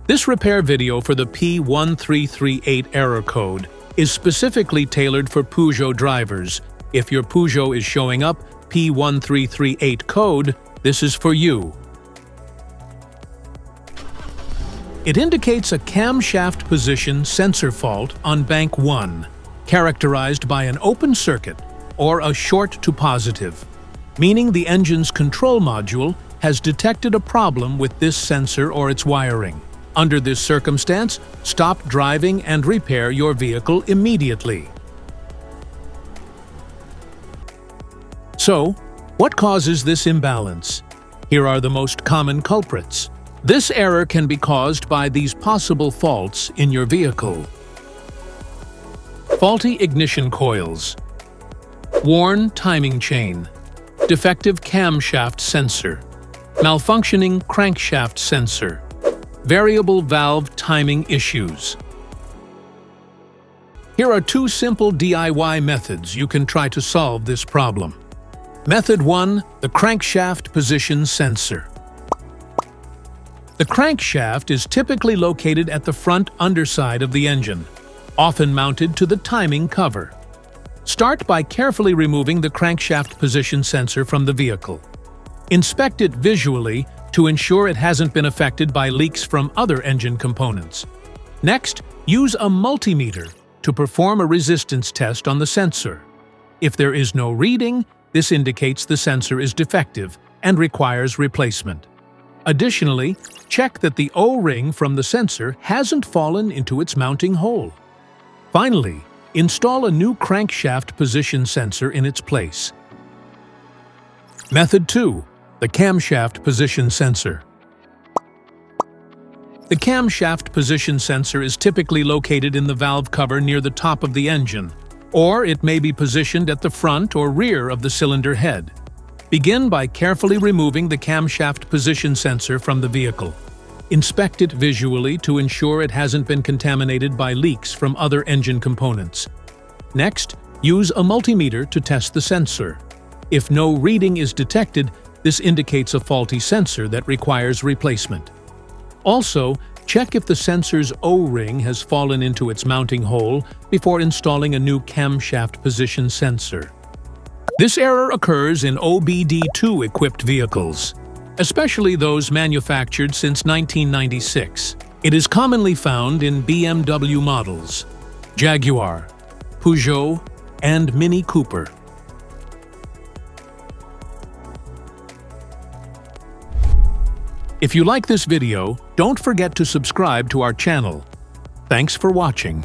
This repair video for the P1338 error code is specifically tailored for Peugeot drivers. If your Peugeot is showing up P1338 code, this is for you. It indicates a camshaft position sensor fault on bank 1, characterized by an open circuit or a short to positive, meaning the engine's control module has detected a problem with this sensor or its wiring. Under this circumstance, stop driving and repair your vehicle immediately. So, what causes this imbalance? Here are the most common culprits. This error can be caused by these possible faults in your vehicle. Faulty ignition coils, worn timing chain, defective camshaft sensor, malfunctioning crankshaft sensor, variable valve timing issues. Here are 2 simple DIY methods you can try to solve this problem. Method 1. The crankshaft position sensor. The crankshaft is typically located at the front underside of the engine, often mounted to the timing cover. Start by carefully removing the crankshaft position sensor from the vehicle. Inspect it visually to ensure it hasn't been affected by leaks from other engine components. Next, use a multimeter to perform a resistance test on the sensor. If there is no reading, this indicates the sensor is defective and requires replacement. Additionally, check that the O-ring from the sensor hasn't fallen into its mounting hole. Finally, install a new crankshaft position sensor in its place. Method 2. The camshaft position sensor. The camshaft position sensor is typically located in the valve cover near the top of the engine, or it may be positioned at the front or rear of the cylinder head. Begin by carefully removing the camshaft position sensor from the vehicle. Inspect it visually to ensure it hasn't been contaminated by leaks from other engine components. Next, use a multimeter to test the sensor. If no reading is detected, this indicates a faulty sensor that requires replacement. Also, check if the sensor's O-ring has fallen into its mounting hole before installing a new camshaft position sensor. This error occurs in OBD2-equipped vehicles, especially those manufactured since 1996. It is commonly found in BMW models, Jaguar, Peugeot, and Mini Cooper. If you like this video, don't forget to subscribe to our channel. Thanks for watching.